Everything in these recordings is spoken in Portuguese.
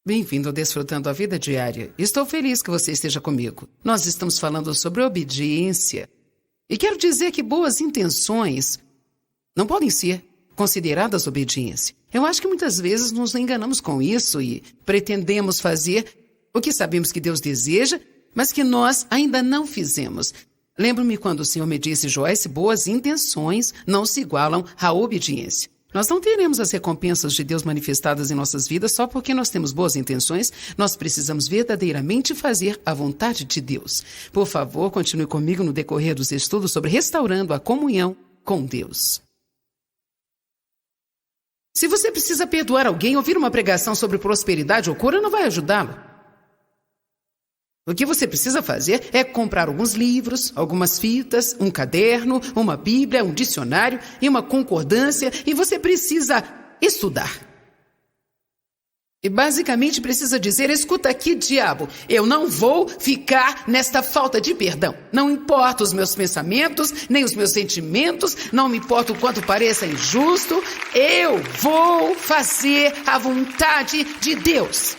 Bem-vindo ao Desfrutando a Vida Diária. Estou feliz que você esteja comigo. Nós estamos falando sobre obediência. E quero dizer que boas intenções não podem ser consideradas obediência. Eu acho que muitas vezes nos enganamos com isso e pretendemos fazer o que sabemos que Deus deseja, mas que nós ainda não fizemos. Lembro-me quando o Senhor me disse, Joyce, boas intenções não se igualam à obediência. Nós não teremos as recompensas de Deus manifestadas em nossas vidas só porque nós temos boas intenções. Nós precisamos verdadeiramente fazer a vontade de Deus. Por favor, continue comigo no decorrer dos estudos sobre restaurando a comunhão com Deus. Se você precisa perdoar alguém, ouvir uma pregação sobre prosperidade ou cura não vai ajudá-lo. O que você precisa fazer é comprar alguns livros, algumas fitas, um caderno, uma bíblia, um dicionário e uma concordância, e você precisa estudar. E basicamente precisa dizer, escuta aqui, diabo, eu não vou ficar nesta falta de perdão. Não importa os meus pensamentos, nem os meus sentimentos, não me importa o quanto pareça injusto, eu vou fazer a vontade de Deus.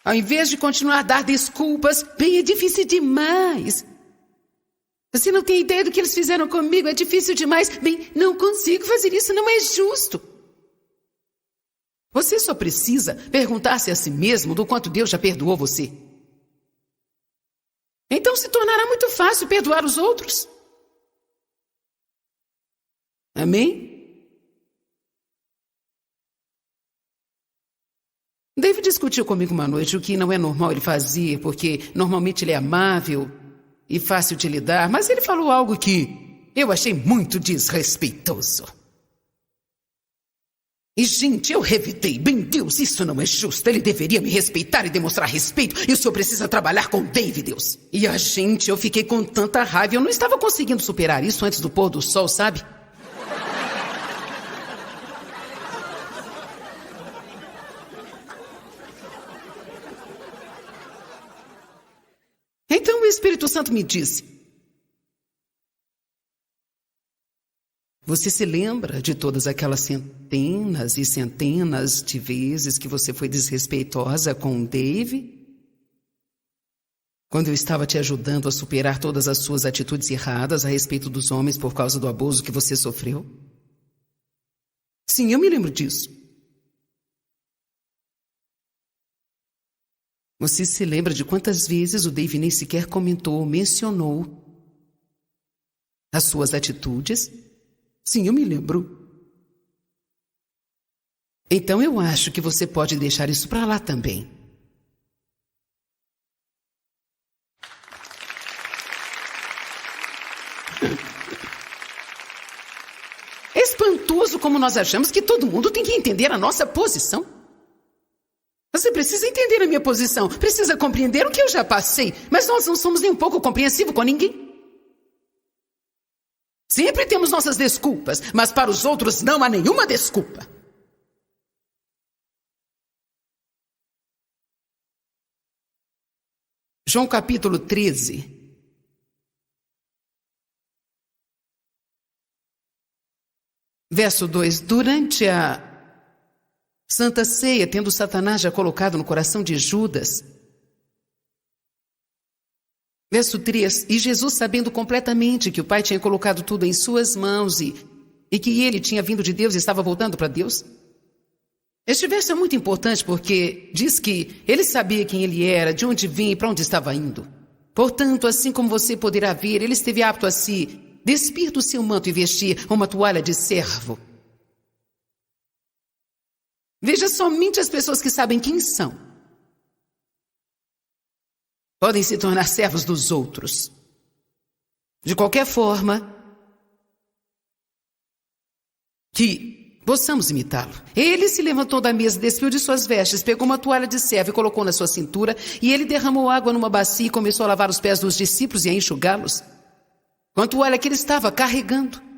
Ao invés de continuar a dar desculpas, bem, é difícil demais. Você não tem ideia do que eles fizeram comigo, é difícil demais. Bem, não consigo fazer isso, não é justo. Você só precisa perguntar-se a si mesmo do quanto Deus já perdoou você. Então se tornará muito fácil perdoar os outros. Amém? David discutiu comigo uma noite o que não é normal ele fazer, porque normalmente ele é amável e fácil de lidar, mas ele falou algo que eu achei muito desrespeitoso. E, gente, eu revidei. Bem, Deus, isso não é justo. Ele deveria me respeitar e demonstrar respeito. E o senhor precisa trabalhar com David, Deus. E a gente, eu fiquei com tanta raiva. Eu não estava conseguindo superar isso antes do pôr do sol, sabe? Então o Espírito Santo me disse, você se lembra de todas aquelas centenas e centenas de vezes que você foi desrespeitosa com o Dave? Quando eu estava te ajudando a superar todas as suas atitudes erradas a respeito dos homens por causa do abuso que você sofreu? Sim, eu me lembro disso. Você se lembra de quantas vezes o Dave nem sequer comentou ou mencionou as suas atitudes? Sim, eu me lembro. Então eu acho que você pode deixar isso para lá também. É espantoso como nós achamos que todo mundo tem que entender a nossa posição. Você precisa entender a minha posição, precisa compreender o que eu já passei, mas nós não somos nem um pouco compreensivos com ninguém. Sempre temos nossas desculpas, mas para os outros não há nenhuma desculpa. João capítulo 13. Verso 2. Durante a Santa Ceia, tendo Satanás já colocado no coração de Judas. Verso 3. E Jesus, sabendo completamente que o Pai tinha colocado tudo em suas mãos e que ele tinha vindo de Deus e estava voltando para Deus. Este verso é muito importante porque diz que ele sabia quem ele era, de onde vinha e para onde estava indo. Portanto, assim como você poderá ver, ele esteve apto a se despir do seu manto e vestir uma toalha de servo. Veja, somente as pessoas que sabem quem são podem se tornar servos dos outros. De qualquer forma, que possamos imitá-lo. Ele se levantou da mesa, despiu de suas vestes, pegou uma toalha de servo e colocou na sua cintura, e ele derramou água numa bacia e começou a lavar os pés dos discípulos e a enxugá-los, com a toalha que ele estava carregando.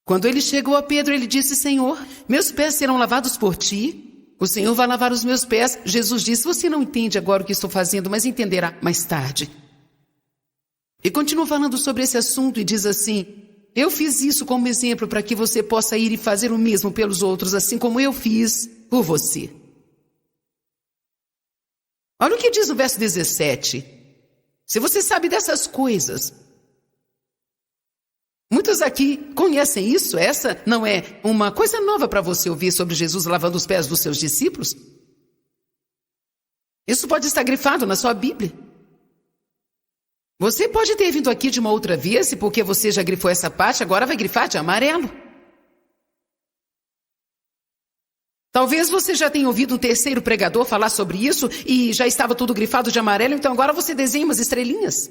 Quando ele chegou a Pedro, ele disse, Senhor, meus pés serão lavados por ti? O Senhor vai lavar os meus pés. Jesus disse, você não entende agora o que estou fazendo, mas entenderá mais tarde. E continua falando sobre esse assunto e diz assim, Eu fiz isso como exemplo para que você possa ir e fazer o mesmo pelos outros, assim como eu fiz por você. Olha o que diz no verso 17. Se você sabe dessas coisas, muitos aqui conhecem isso. Essa não é uma coisa nova para você ouvir sobre Jesus lavando os pés dos seus discípulos. Isso pode estar grifado na sua Bíblia. Você pode ter vindo aqui de uma outra vez e porque você já grifou essa parte, agora vai grifar de amarelo. Talvez você já tenha ouvido um terceiro pregador falar sobre isso e já estava tudo grifado de amarelo, então agora você desenha umas estrelinhas.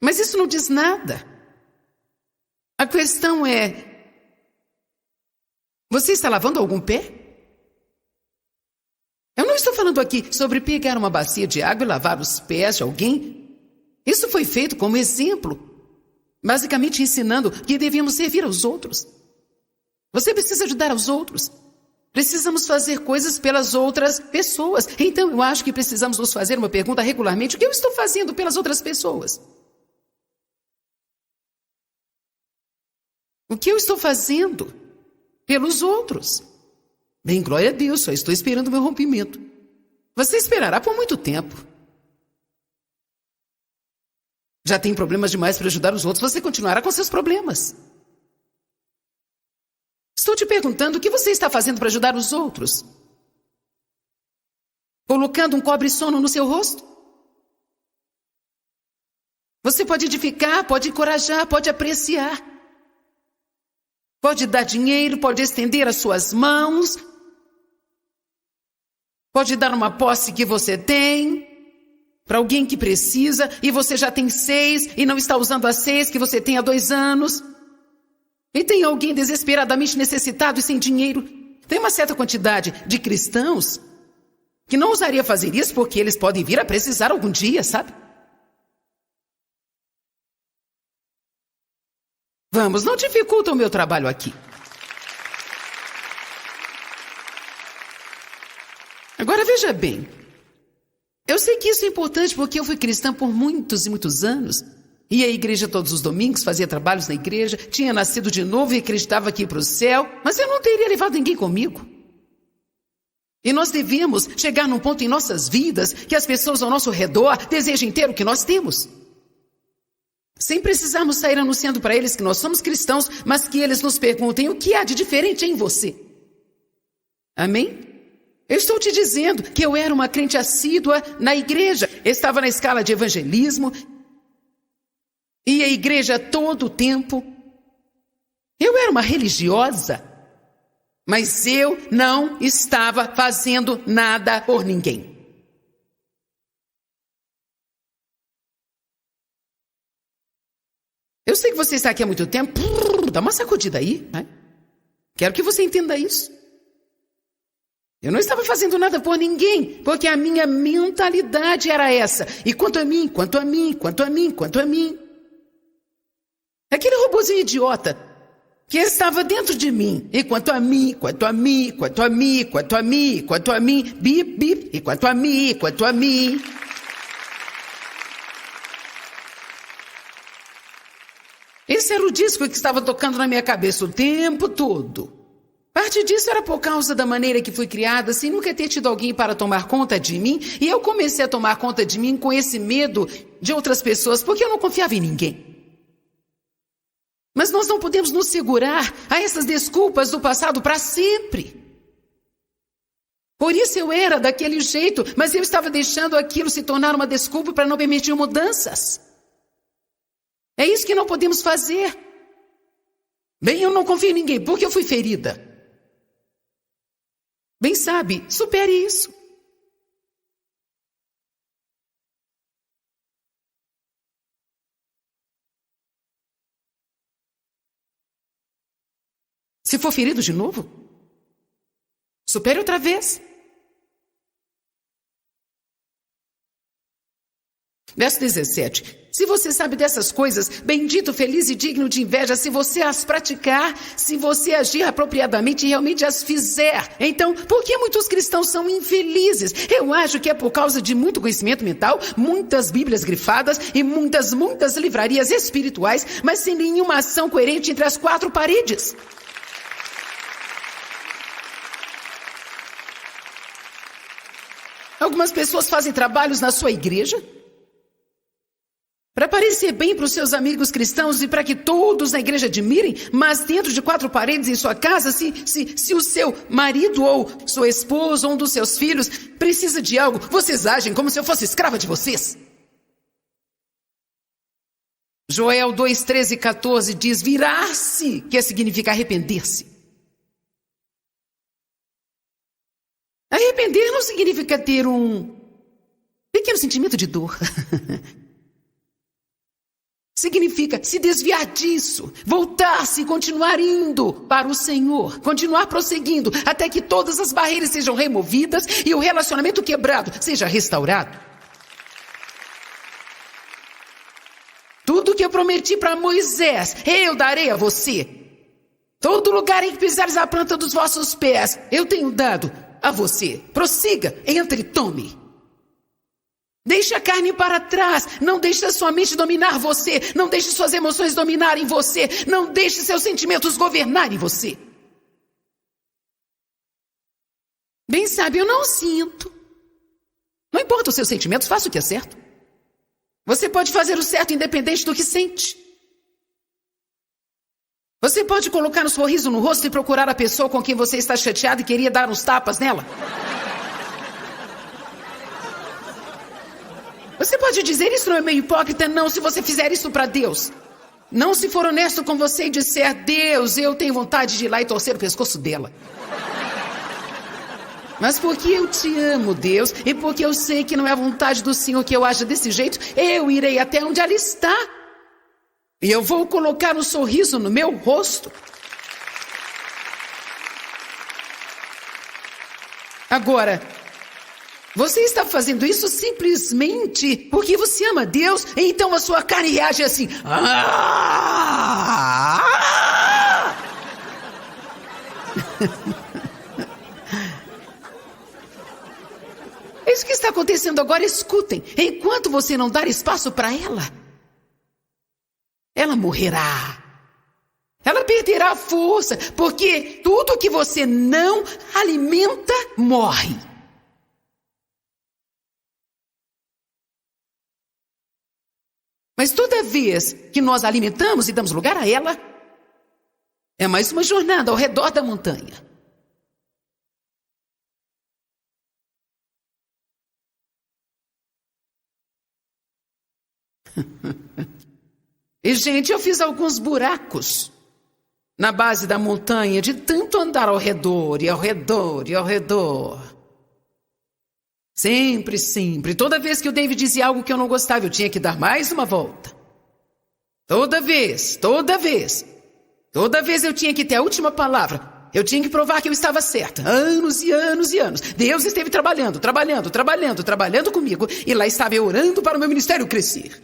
Mas isso não diz nada. A questão é: você está lavando algum pé? Eu não estou falando aqui sobre pegar uma bacia de água e lavar os pés de alguém. Isso foi feito como exemplo, basicamente ensinando que devíamos servir aos outros. Você precisa ajudar aos outros. Precisamos fazer coisas pelas outras pessoas. Então eu acho que precisamos nos fazer uma pergunta regularmente: o que eu estou fazendo pelas outras pessoas? O que eu estou fazendo pelos outros? Bem, glória a Deus, só estou esperando o meu rompimento. Você esperará por muito tempo. Já tem problemas demais para ajudar os outros, você continuará com seus problemas. Estou te perguntando o que você está fazendo para ajudar os outros? Colocando um cobre-sono no seu rosto? Você pode edificar, pode encorajar, pode apreciar. Pode dar dinheiro, pode estender as suas mãos. Pode dar uma posse que você tem para alguém que precisa e você já tem 6 e não está usando as 6 que você tem há 2 anos. E tem alguém desesperadamente necessitado e sem dinheiro. Tem uma certa quantidade de cristãos que não ousaria fazer isso porque eles podem vir a precisar algum dia, sabe? Vamos, não dificulta o meu trabalho aqui. Agora veja bem, eu sei que isso é importante porque eu fui cristã por muitos e muitos anos. Ia à igreja todos os domingos, fazia trabalhos na igreja, tinha nascido de novo e acreditava que ia para o céu, mas eu não teria levado ninguém comigo. E nós devemos chegar num ponto em nossas vidas que as pessoas ao nosso redor desejem ter o que nós temos. Sem precisarmos sair anunciando para eles que nós somos cristãos, mas que eles nos perguntem o que há de diferente em você. Amém? Eu estou te dizendo que eu era uma crente assídua na igreja. Estava na escala de evangelismo. Ia à igreja todo o tempo. Eu era uma religiosa. Mas eu não estava fazendo nada por ninguém. Eu sei que você está aqui há muito tempo. Dá uma sacudida aí, né? Quero que você entenda isso. Eu não estava fazendo nada por ninguém, porque a minha mentalidade era essa. E quanto a mim, quanto a mim, quanto a mim, quanto a mim. Aquele robozinho idiota que estava dentro de mim. E quanto a mim, quanto a mim, quanto a mim, quanto a mim, quanto a mim, bip, bip, e quanto a mim, quanto a mim. Esse era o disco que estava tocando na minha cabeça o tempo todo. Parte disso era por causa da maneira que fui criada, sem nunca ter tido alguém para tomar conta de mim. E eu comecei a tomar conta de mim com esse medo de outras pessoas, porque eu não confiava em ninguém. Mas nós não podemos nos segurar a essas desculpas do passado para sempre. Por isso eu era daquele jeito, mas eu estava deixando aquilo se tornar uma desculpa para não permitir mudanças. É isso que não podemos fazer. Bem, eu não confio em ninguém, porque eu fui ferida. Bem, sabe, supere isso. Se for ferido de novo, supere outra vez. Verso 17. Se você sabe dessas coisas, bendito, feliz e digno de inveja, se você as praticar, se você agir apropriadamente e realmente as fizer. Então, por que muitos cristãos são infelizes? Eu acho que é por causa de muito conhecimento mental, muitas bíblias grifadas e muitas livrarias espirituais, mas sem nenhuma ação coerente entre as quatro paredes. Algumas pessoas fazem trabalhos na sua igreja para parecer bem para os seus amigos cristãos e para que todos na igreja admirem, mas dentro de quatro paredes em sua casa, se o seu marido ou sua esposa ou um dos seus filhos precisa de algo, vocês agem como se eu fosse escrava de vocês. Joel 2, 13 e 14 diz: virar-se, que significa arrepender-se. Arrepender não significa ter um pequeno sentimento de dor. Significa se desviar disso, voltar-se e continuar indo para o Senhor, continuar prosseguindo até que todas as barreiras sejam removidas e o relacionamento quebrado seja restaurado. Tudo que eu prometi para Moisés, eu darei a você. Todo lugar em que pisares a planta dos vossos pés, eu tenho dado a você. Prossiga, entre e tome. Deixe a carne para trás, não deixe a sua mente dominar você, não deixe suas emoções dominarem você, não deixe seus sentimentos governarem você. Bem sabe, eu não sinto. Não importa os seus sentimentos, faça o que é certo. Você pode fazer o certo independente do que sente. Você pode colocar um sorriso no rosto e procurar a pessoa com quem você está chateado e queria dar uns tapas nela. Você pode dizer, isso não é meio hipócrita? Não, se você fizer isso para Deus. Não se for honesto com você e disser, Deus, eu tenho vontade de ir lá e torcer o pescoço dela. Mas porque eu te amo, Deus, e porque eu sei que não é a vontade do Senhor que eu haja desse jeito, eu irei até onde ela está. E eu vou colocar um sorriso no meu rosto. Agora, você está fazendo isso simplesmente porque você ama Deus, então a sua carne reage assim. É isso que está acontecendo agora, escutem. Enquanto você não dar espaço para ela morrerá. Ela perderá a força, porque tudo que você não alimenta, morre. Mas toda vez que nós alimentamos e damos lugar a ela, é mais uma jornada ao redor da montanha. E, gente, eu fiz alguns buracos na base da montanha de tanto andar ao redor e ao redor e ao redor. Sempre, sempre. Toda vez que o David dizia algo que eu não gostava, eu tinha que dar mais uma volta. Toda vez eu tinha que ter a última palavra. Eu tinha que provar que eu estava certa. Anos e anos e anos. Deus esteve trabalhando comigo. E lá estava eu orando para o meu ministério crescer.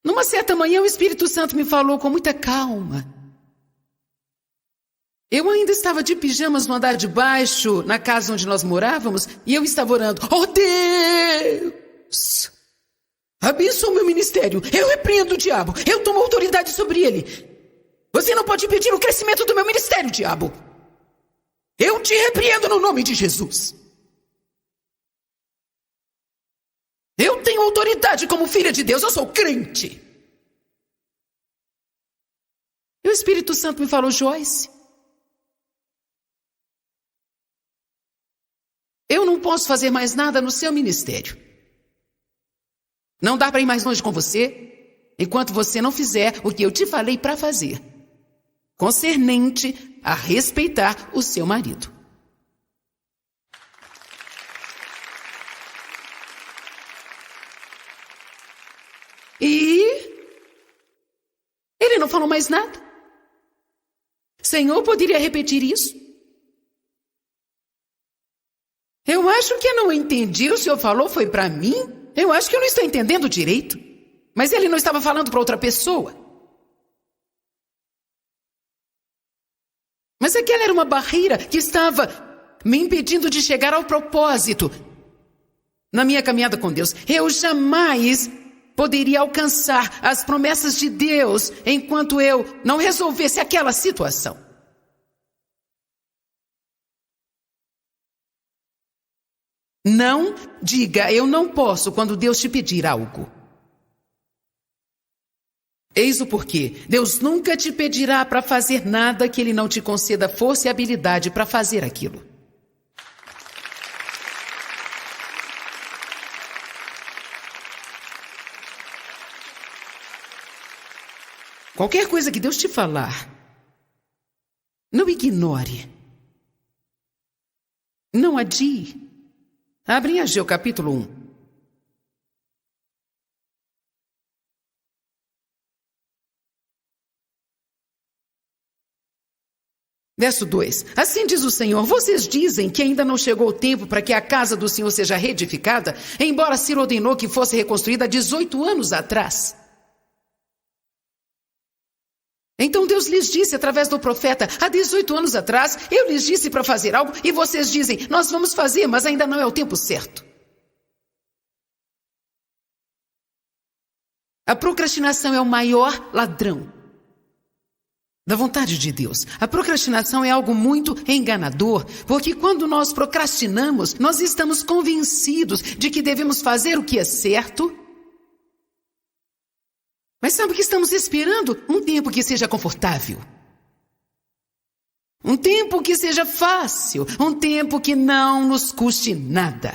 Numa certa manhã, o Espírito Santo me falou com muita calma. Eu ainda estava de pijamas no andar de baixo, na casa onde nós morávamos, e eu estava orando. Oh, Deus! Abençoa o meu ministério. Eu repreendo o diabo. Eu tomo autoridade sobre ele. Você não pode impedir o crescimento do meu ministério, diabo. Eu te repreendo no nome de Jesus. Eu tenho autoridade como filha de Deus, eu sou crente. E o Espírito Santo me falou, Joyce, eu não posso fazer mais nada no seu ministério. Não dá para ir mais longe com você, enquanto você não fizer o que eu te falei para fazer, concernente a respeitar o seu marido. E ele não falou mais nada. Senhor poderia repetir isso? Eu acho que eu não entendi. O Senhor falou foi para mim? Eu acho que eu não estou entendendo direito. Mas ele não estava falando para outra pessoa. Mas aquela era uma barreira que estava me impedindo de chegar ao propósito. Na minha caminhada com Deus, eu jamais poderia alcançar as promessas de Deus enquanto eu não resolvesse aquela situação. Não diga eu não posso quando Deus te pedir algo. Eis o porquê. Deus nunca te pedirá para fazer nada que Ele não te conceda força e habilidade para fazer aquilo. Qualquer coisa que Deus te falar, não ignore. Não adie. Abre em Ageu capítulo 1. Verso 2. Assim diz o Senhor, vocês dizem que ainda não chegou o tempo para que a casa do Senhor seja reedificada, embora Ciro ordenou que fosse reconstruída há 18 anos atrás. Então Deus lhes disse através do profeta, há 18 anos atrás, eu lhes disse para fazer algo e vocês dizem, nós vamos fazer, mas ainda não é o tempo certo. A procrastinação é o maior ladrão da vontade de Deus. A procrastinação é algo muito enganador, porque quando nós procrastinamos, nós estamos convencidos de que devemos fazer o que é certo. Mas sabe o que estamos esperando? Um tempo que seja confortável. Um tempo que seja fácil. Um tempo que não nos custe nada.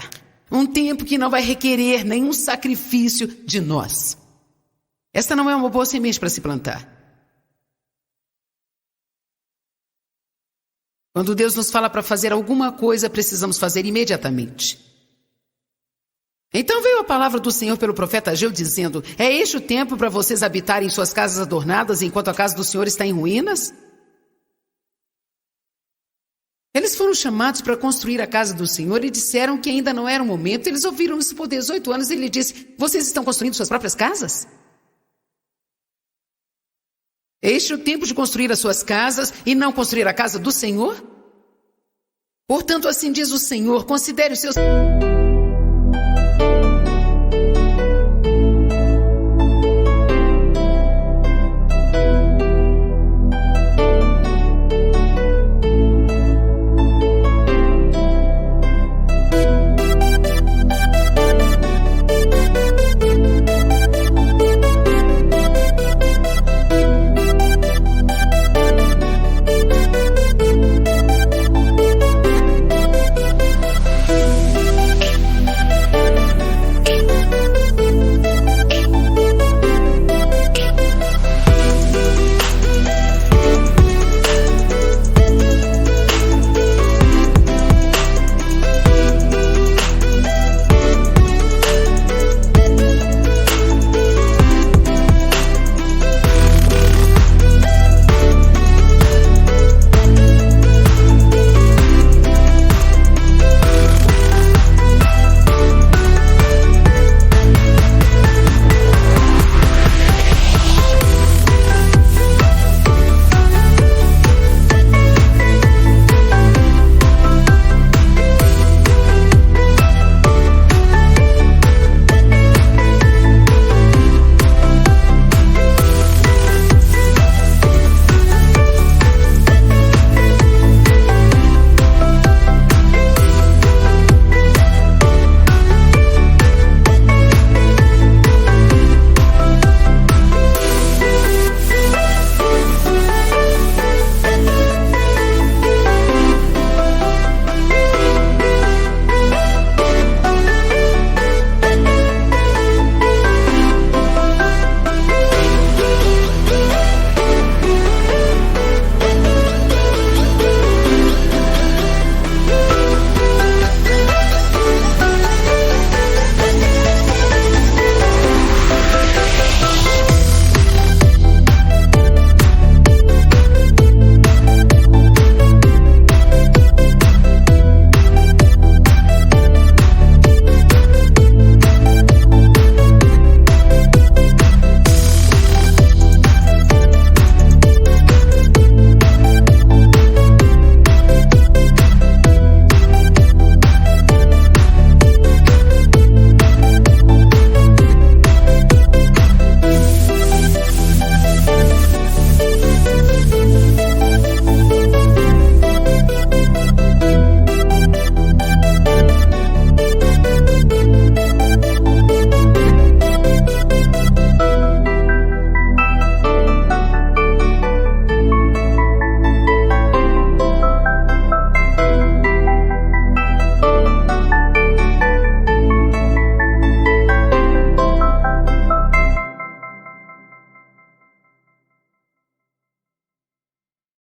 Um tempo que não vai requerer nenhum sacrifício de nós. Esta não é uma boa semente para se plantar. Quando Deus nos fala para fazer alguma coisa, precisamos fazer imediatamente. Então veio a palavra do Senhor pelo profeta Ageu dizendo, é este o tempo para vocês habitarem em suas casas adornadas enquanto a casa do Senhor está em ruínas? Eles foram chamados para construir a casa do Senhor e disseram que ainda não era o momento. Eles ouviram isso por 18 anos e ele disse, vocês estão construindo suas próprias casas? Este é o tempo de construir as suas casas e não construir a casa do Senhor? Portanto, assim diz o Senhor, considere os seus...